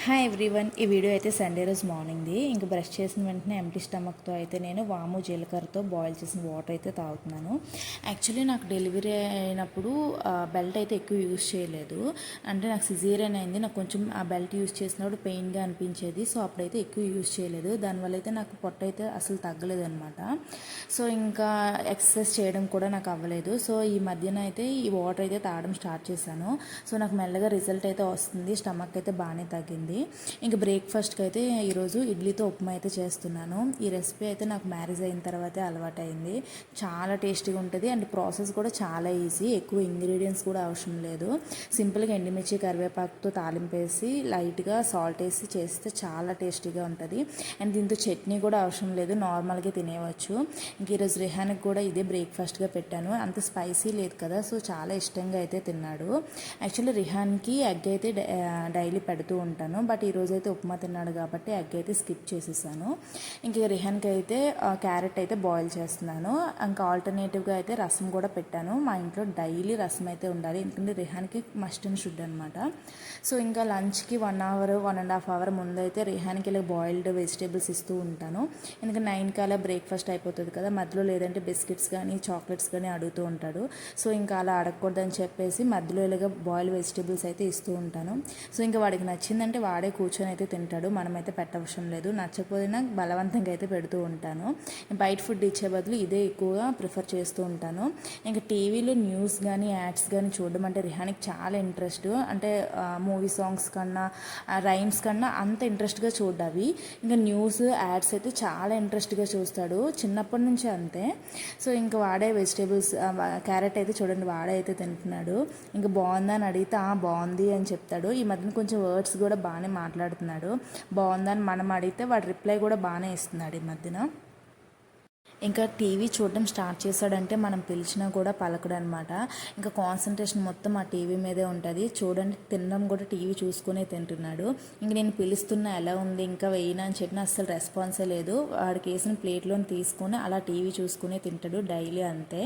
Hi everyone, ఈ video అయితే Sunday రోజు మార్నింగ్ది. ఇంక బ్రష్ చేసిన వెంటనే ఎంప్టీ స్టమక్తో అయితే నేను వాము జీలకర్రతో బాయిల్ చేసిన వాటర్ అయితే తాగుతున్నాను. యాక్చువల్లీ నాకు డెలివరీ అయినప్పుడు బెల్ట్ అయితే ఎక్కువ యూజ్ చేయలేదు. అంటే నాకు సిజేరియన్ అయింది. నాకు కొంచెం ఆ బెల్ట్ యూజ్ చేసినప్పుడు పెయిన్గా అనిపించేది. సో అప్పుడైతే ఎక్కువ యూజ్ చేయలేదు. దానివల్ల అయితే నాకు పొట్ట అయితే అసలు తగ్గలేదు అనమాట. సో ఇంకా ఎక్సర్సైజ్ చేయడం కూడా నాకు అవ్వలేదు. సో ఈ మధ్యన అయితే ఈ వాటర్ అయితే తాగడం స్టార్ట్ చేశాను. సో నాకు మెల్లగా రిజల్ట్ అయితే వస్తుంది. స్టమక్ అయితే బాగానే తగ్గింది. ఇంకా బ్రేక్ఫాస్ట్కి అయితే ఈరోజు ఇడ్లీతో ఉప్మా అయితే చేస్తున్నాను. ఈ రెసిపీ అయితే నాకు మ్యారేజ్ అయిన తర్వాతే అలవాటు అయింది. చాలా టేస్టీగా ఉంటుంది అండ్ ప్రాసెస్ కూడా చాలా ఈజీ. ఎక్కువ ఇంగ్రీడియంట్స్ కూడా అవసరం లేదు. సింపుల్గా ఎండుమిర్చి కరివేపాకుతో తాలింపు వేసి లైట్గా సాల్ట్ వేసి చేస్తే చాలా టేస్టీగా ఉంటుంది. అండ్ దీంతో చట్నీ కూడా అవసరం లేదు, నార్మల్గా తినేయవచ్చు. ఇంక ఈరోజు రిహాన్కి కూడా ఇదే బ్రేక్ఫాస్ట్గా పెట్టాను. అంత స్పైసీ లేదు కదా, సో చాలా ఇష్టంగా అయితే తిన్నాడు. యాక్చువల్లీ రిహాన్కి ఎగ్ అయితే డైలీ పెడుతూ ఉంటాను. బట్ ఈరోజు అయితే ఉప్మా తిన్నాడు కాబట్టి ఎగ్ అయితే స్కిప్ చేసేసాను. ఇంకా రిహాన్కి అయితే క్యారెట్ అయితే బాయిల్ చేస్తున్నాను. ఇంకా ఆల్టర్నేటివ్గా అయితే రసం కూడా పెట్టాను. మా ఇంట్లో డైలీ రసం అయితే ఉండాలి, ఎందుకంటే రిహాన్కి మస్ట్ అండ్ షుడ్ అనమాట. సో ఇంకా లంచ్కి 1 అవర్ 1.5 అవర్ ముందు అయితే రిహాన్కి ఇలా బాయిల్డ్ వెజిటేబుల్స్ ఇస్తూ ఉంటాను. ఎందుకంటే 9 కల్లా బ్రేక్ఫాస్ట్ అయిపోతుంది కదా, మధ్యలో లేదంటే బిస్కెట్స్ కానీ చాక్లెట్స్ కానీ అడుగుతూ ఉంటాడు. సో ఇంకా అలా అడగకూడదని చెప్పేసి మధ్యలో ఇలాగ బాయిల్డ్ వెజిటేబుల్స్ అయితే ఇస్తూ ఉంటాను. సో ఇంకా వాడికి నచ్చిందంటే వాడే కూర్చొని అయితే తింటాడు, మనమైతే పెట్టవసరం లేదు. నచ్చకపోయినా బలవంతంగా అయితే పెడుతూ ఉంటాను. బయట ఫుడ్ ఇచ్చే బదులు ఇదే ఎక్కువగా ప్రిఫర్ చేస్తూ ఉంటాను. ఇంకా టీవీలో న్యూస్ కానీ యాడ్స్ కానీ చూడడం అంటే రిహానికి చాలా ఇంట్రెస్ట్. అంటే మూవీ సాంగ్స్ కన్నా రైమ్స్ కన్నా అంత ఇంట్రెస్ట్గా చూడవి. ఇంకా న్యూస్ యాడ్స్ అయితే చాలా ఇంట్రెస్ట్గా చూస్తాడు, చిన్నప్పటి నుంచి అంతే. సో ఇంకా వాడే వెజిటేబుల్స్ క్యారెట్ అయితే చూడండి వాడే అయితే తింటున్నాడు. ఇంకా బాగుందా అని అడిగితే బాగుంది అని చెప్తాడు. ఈ మధ్యన కొంచెం వర్డ్స్ కూడా బాగానే మాట్లాడుతున్నాడు. బాగుందని మనం అడిగితే వాడు రిప్లై కూడా బాగానే ఇస్తున్నాడు ఈ మధ్యన. ఇంకా టీవీ చూడడం స్టార్ట్ చేశాడంటే మనం పిలిచినా కూడా పలకడు అనమాట. ఇంకా కాన్సన్ట్రేషన్ మొత్తం ఆ టీవీ మీదే ఉంటుంది. చూడండి, తినడం కూడా టీవీ చూసుకునే తింటున్నాడు. ఇంక నేను పిలుస్తున్నా ఎలా ఉంది ఇంకా వేయినా అని చెప్పిన అస్సలు రెస్పాన్సే లేదు. వాడికి వేసిన ప్లేట్లోని తీసుకొని అలా టీవీ చూసుకునే తింటాడు డైలీ, అంతే.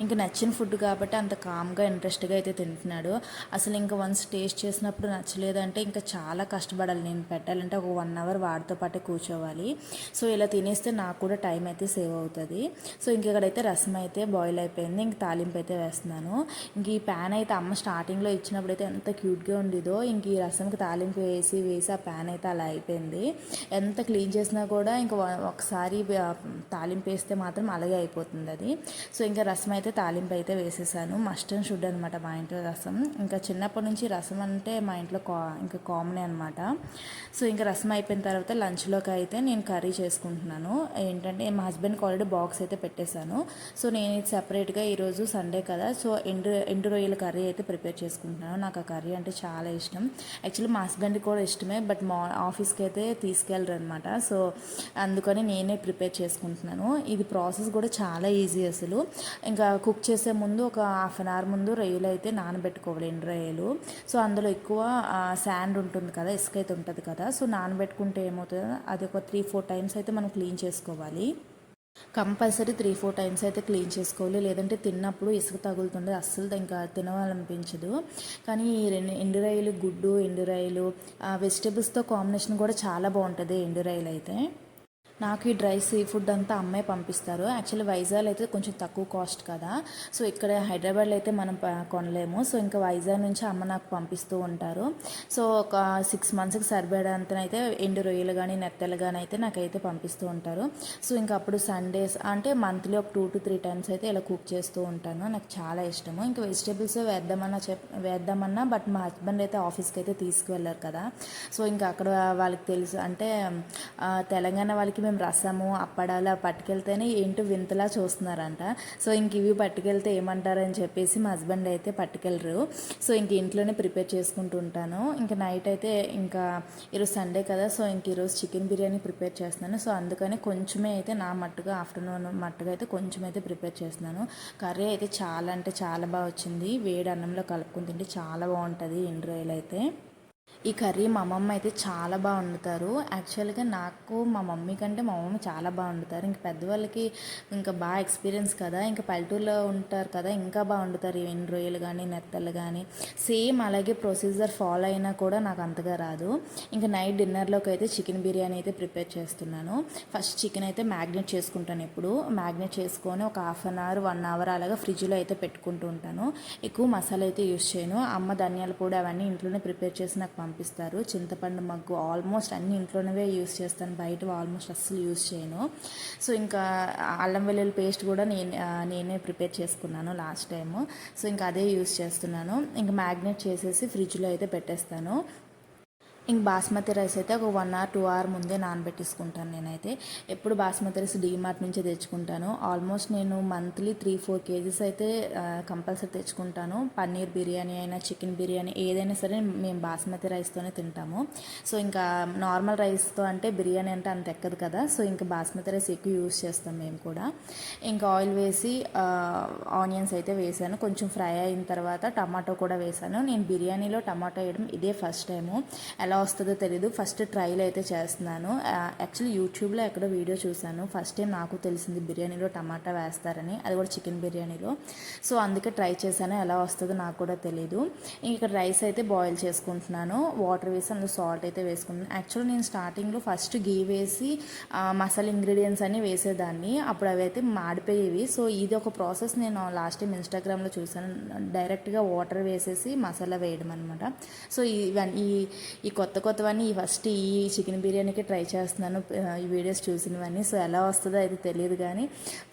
ఇంకా నచ్చిన ఫుడ్ కాబట్టి అంత కామ్గా ఇంట్రెస్ట్గా అయితే తింటున్నాడు. అసలు ఇంకా వన్స్ టేస్ట్ చేసినప్పుడు నచ్చలేదంటే ఇంకా చాలా కష్టపడాలి. నేను పెట్టాలంటే ఒక 1 అవర్ వాడితో పాటే కూర్చోవాలి. సో ఇలా తినేస్తే నాకు కూడా టైం అయితే సేవ్ అవుతుంది. సో ఇంక ఇక్కడైతే రసం అయితే బాయిల్ అయిపోయింది. ఇంక తాలింపు అయితే వేస్తున్నాను. ఇంక ఈ ప్యాన్ అయితే అమ్మ స్టార్టింగ్లో ఇచ్చినప్పుడు అయితే ఎంత క్యూట్గా ఉండేదో. ఇంక ఈ రసంకి తాలింపు వేసి ఆ ప్యాన్ అయితే అలా అయిపోయింది. ఎంత క్లీన్ చేసినా కూడా ఇంకా ఒకసారి తాలింపు వేస్తే మాత్రం అలాగే అయిపోతుంది అది. సో ఇంకా రసం అయితే తాలింపు అయితే వేసేసాను. మస్ట్ అండ్ షుడ్ అనమాట మా ఇంట్లో రసం. ఇంకా చిన్నప్పటి నుంచి రసం అంటే మా ఇంట్లో ఇంకా కామనే అనమాట. సో ఇంకా రసం అయిపోయిన తర్వాత లంచ్లోకి అయితే నేను కర్రీ చేసుకుంటున్నాను. ఏంటంటే మా హస్బెండ్కి ఆల్రెడీ బాక్స్ అయితే పెట్టేశాను. సో నేను ఇది సెపరేట్గా ఈరోజు సండే కదా, సో ఎండు రొయ్యల కర్రీ అయితే ప్రిపేర్ చేసుకుంటున్నాను. నాకు ఆ కర్రీ అంటే చాలా ఇష్టం. యాక్చువల్లీ మా హస్బెండ్కి కూడా ఇష్టమే, బట్ మా ఆఫీస్కి అయితే తీసుకెళ్ళరు అనమాట. సో అందుకని నేనే ప్రిపేర్ చేసుకుంటున్నాను. ఇది ప్రాసెస్ కూడా చాలా ఈజీ అసలు. ఇంకా కుక్ చేసే ముందు ఒక 1/2 అవర్ ముందు రొయ్యలు అయితే నానబెట్టుకోవాలి, ఎండు రొయ్యలు. సో అందులో ఎక్కువ శాండ్ ఉంటుంది కదా, ఇసుక అయితే ఉంటుంది కదా. సో నానబెట్టుకుంటే ఏమవుతుందో అది ఒక 3-4 టైమ్స్ అయితే మనం క్లీన్ చేసుకోవాలి. కంపల్సరీ 3-4 టైమ్స్ అయితే క్లీన్ చేసుకోవాలి, లేదంటే తిన్నప్పుడు ఇసుక తగులుతుండే అస్సలు ఇంకా తినవాలనిపించదు. కానీ ఈ ఎండు రొయ్యలు, గుడ్డు ఎండు రొయ్యలు వెజిటేబుల్స్తో కాంబినేషన్ కూడా చాలా బాగుంటుంది ఎండు రొయ్యలు అయితే. నాకు ఈ డ్రై సీ ఫుడ్ అంతా అమ్మాయి పంపిస్తారు. యాక్చువల్లీ వైజాగ్ అయితే కొంచెం తక్కువ కాస్ట్ కదా, సో ఇక్కడ హైదరాబాద్లో అయితే మనం కొనలేము. సో ఇంకా వైజాగ్ నుంచి అమ్మ నాకు పంపిస్తూ ఉంటారు. సో ఒక 6 మంత్స్కి సరిపడేంతనైతే ఎండు రొయ్యలు కానీ నెత్తలు కానీ అయితే నాకైతే పంపిస్తూ ఉంటారు. సో ఇంకా అప్పుడు సండేస్ అంటే మంత్లీ ఒక 2-3 టైమ్స్ అయితే ఇలా కుక్ చేస్తూ ఉంటాను. నాకు చాలా ఇష్టము. ఇంకా వెజిటేబుల్స్ వేద్దామన్నా బట్ మా హస్బెండ్ అయితే ఆఫీస్కి అయితే తీసుకువెళ్ళారు కదా. సో ఇంకా అక్కడ వాళ్ళకి తెలుసు అంటే తెలంగాణ వాళ్ళకి మేము రసము అప్పడాలు పట్టుకెళ్తేనే ఏంటో వింతలా చూస్తున్నారంట. సో ఇంక ఇవి పట్టుకెళ్తే ఏమంటారని చెప్పేసి మా హస్బెండ్ అయితే పట్టుకెళ్ళరు. సో ఇంక ఇంట్లోనే ప్రిపేర్ చేసుకుంటూ ఉంటాను. ఇంకా నైట్ అయితే ఇంకా ఈరోజు సండే కదా, సో ఇంక ఈరోజు చికెన్ బిర్యానీ ప్రిపేర్ చేస్తున్నాను. సో అందుకని కొంచెమే అయితే నా మట్టుగా ఆఫ్టర్నూన్ మట్టుగా అయితే కొంచెం అయితే ప్రిపేర్ చేస్తున్నాను. కర్రీ అయితే చాలా అంటే చాలా బాగా వచ్చింది. వేడి అన్నంలో కలుపుకుని తింటే చాలా బాగుంటుంది ఎండు రొయ్యలు అయితే. ఈ కర్రీ మా అమ్మమ్మ అయితే చాలా బాగా వండుతారు. యాక్చువల్గా నాకు మా మమ్మీ కంటే మా మమ్మీ చాలా బాగా వండుతారు. ఇంక పెద్దవాళ్ళకి ఇంకా బాగా ఎక్స్పీరియన్స్ కదా, ఇంకా పల్లెటూరులో ఉంటారు కదా, ఇంకా బాగా వండుతారు. ఈ ఎండు రొయ్యలు కానీ నెత్తలు కానీ సేమ్ అలాగే ప్రొసీజర్ ఫాలో అయినా కూడా నాకు అంతగా రాదు. ఇంకా నైట్ డిన్నర్లోకి అయితే చికెన్ బిర్యానీ అయితే ప్రిపేర్ చేస్తున్నాను. ఫస్ట్ చికెన్ అయితే మ్యాగ్నేట్ చేసుకుంటాను. ఎప్పుడు మ్యాగ్నేట్ చేసుకొని ఒక హాఫ్ అన్ అవర్ 1 అవర్ అలాగా ఫ్రిడ్జ్లో అయితే పెట్టుకుంటూ ఉంటాను. ఎక్కువ మసాలా అయితే యూస్ చేయను. అమ్మ ధనియాల పొడి అవన్నీ ఇంట్లోనే ప్రిపేర్ చేసి నాకు పంపిస్తారు. చింతపండు మగ్గు ఆల్మోస్ట్ అన్ని ఇంట్లోనే యూస్ చేస్తాను, బయట ఆల్మోస్ట్ అస్సలు యూస్ చేయను. సో ఇంకా అల్లం వెల్లుల్లి పేస్ట్ కూడా నేనే ప్రిపేర్ చేసుకున్నాను లాస్ట్ టైము. సో ఇంకా అదే యూస్ చేస్తున్నాను. ఇంకా మ్యాగ్నేట్ చేసేసి ఫ్రిడ్జ్లో అయితే పెట్టేస్తాను. ఇంక బాస్మతి రైస్ అయితే ఒక 1 అవర్ 2 అవర్ ముందే నానబెట్టేసుకుంటాను. నేనైతే ఎప్పుడు బాస్మతి రైస్ డీమార్ట్ నుంచే తెచ్చుకుంటాను. ఆల్మోస్ట్ నేను మంత్లీ 3-4 కేజీస్ అయితే కంపల్సరీ తెచ్చుకుంటాను. పన్నీర్ బిర్యానీ అయినా చికెన్ బిర్యానీ ఏదైనా సరే మేము బాస్మతి రైస్తోనే తింటాము. సో ఇంకా నార్మల్ రైస్తో అంటే బిర్యానీ అంటే అంత ఎక్కదు కదా, సో ఇంకా బాస్మతి రైస్ ఎక్కువ యూస్ చేస్తాం మేము కూడా. ఇంకా ఆయిల్ వేసి ఆనియన్స్ అయితే వేసాను. కొంచెం ఫ్రై అయిన తర్వాత టమాటో కూడా వేసాను. నేను బిర్యానీలో టమాటో వేయడం ఇదే ఫస్ట్ టైము. ఎలా వస్తుందో తెలీదు, ఫస్ట్ ట్రైల్ అయితే చేస్తున్నాను. యాక్చువల్లీ యూట్యూబ్లో ఎక్కడో వీడియో చూశాను, ఫస్ట్ టైం నాకు తెలిసింది బిర్యానీలో టమాటా వేస్తారని, అది కూడా చికెన్ బిర్యానీలో. సో అందుకే ట్రై చేశాను, ఎలా వస్తుందో నాకు కూడా తెలీదు. ఇక్కడ రైస్ అయితే బాయిల్ చేసుకుంటున్నాను. వాటర్ వేసి అందులో సాల్ట్ అయితే వేసుకుంటున్నాను. యాక్చువల్లీ నేను స్టార్టింగ్లో ఫస్ట్ గీ వేసి మసాలా ఇంగ్రీడియంట్స్ అన్నీ వేసేదాన్ని, అప్పుడు అవి అయితే మాడిపోయేవి. సో ఇది ఒక ప్రాసెస్ నేను లాస్ట్ టైం ఇన్స్టాగ్రామ్లో చూసాను, డైరెక్ట్గా వాటర్ వేసేసి మసాలా వేయడం అనమాట. సో ఇవన్నీ ఈ కొత్తవన్నీ ఫస్ట్ ఈ చికెన్ బిర్యానీకి ట్రై చేస్తున్నాను, ఈ వీడియోస్ చూసినవన్నీ. సో ఎలా వస్తుందో అయితే తెలియదు, కానీ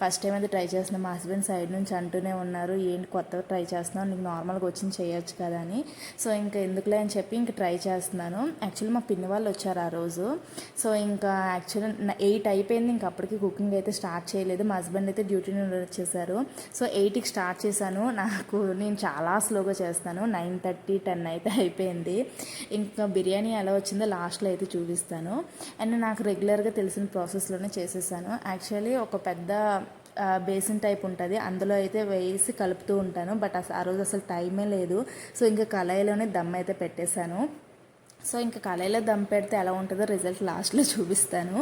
ఫస్ట్ టైం అయితే ట్రై చేస్తున్నాను. మా హస్బెండ్ సైడ్ నుంచి అంటూనే ఉన్నారు, ఏంటి కొత్తగా ట్రై చేస్తున్నావు, నీకు నార్మల్గా వచ్చింది చేయొచ్చు కదా అని. సో ఇంకా ఎందుకులే అని చెప్పి ఇంకా ట్రై చేస్తున్నాను. యాక్చువల్లీ మా పిన్ని వాళ్ళు వచ్చారు ఆ రోజు. సో ఇంకా యాక్చువల్లీ 8 అయిపోయింది, ఇంకా అప్పటికి కుకింగ్ అయితే స్టార్ట్ చేయలేదు. మా హస్బెండ్ అయితే డ్యూటీ నుండి వచ్చేసారు. సో 8కి స్టార్ట్ చేశాను. నేను చాలా స్లోగా చేస్తాను. 9:30 10 అయితే అయిపోయింది. ఇంకా బిర్యానీ ఎలా వచ్చిందో లాస్ట్లో అయితే చూపిస్తాను. అండ్ నాకు రెగ్యులర్గా తెలిసిన ప్రాసెస్లోనే చేసేసాను. యాక్చువల్లీ ఒక పెద్ద బేసిన్ టైప్ ఉంటుంది, అందులో అయితే వేసి కలుపుతూ ఉంటాను. బట్ ఆ రోజు అసలు టైమే లేదు. సో ఇంకా కళాయిలోనే దమ్ అయితే పెట్టేశాను. సో ఇంకా కళాయిలో దమ్ పెడితే ఎలా ఉంటుందో రిజల్ట్ లాస్ట్లో చూపిస్తాను.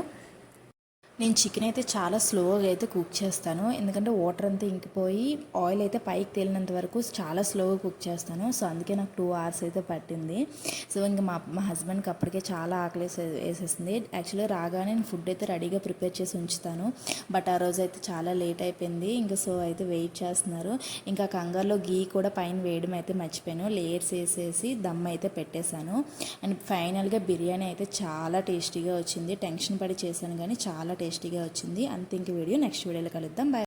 నేను చికెన్ అయితే చాలా స్లోగా అయితే కుక్ చేస్తాను, ఎందుకంటే వాటర్ అంతా ఇంకిపోయి ఆయిల్ అయితే పైకి తేలినంత వరకు చాలా స్లోగా కుక్ చేస్తాను. సో అందుకే నాకు 2 hours అయితే పట్టింది. సో ఇంకా మా హస్బెండ్కి అప్పటికే చాలా ఆకలి వేసేసింది. యాక్చువల్లీ రాగానే నేను ఫుడ్ అయితే రెడీగా ప్రిపేర్ చేసి ఉంచుతాను, బట్ ఆ రోజు అయితే చాలా లేట్ అయిపోయింది. ఇంకా సో అయితే వెయిట్ చేస్తున్నారు. ఇంకా కంగారులో గీ కూడా పైన వేయడం అయితే మర్చిపోయాను. లేయర్స్ వేసేసి దమ్ అయితే పెట్టేశాను. అండ్ ఫైనల్గా బిర్యానీ అయితే చాలా టేస్టీగా వచ్చింది. టెన్షన్ పడి చేశాను కానీ చాలా టేస్టీగా వచ్చింది. అంతే, ఇంక వీడియో నెక్స్ట్ వీడియోలో కలుద్దాం. బాయ్.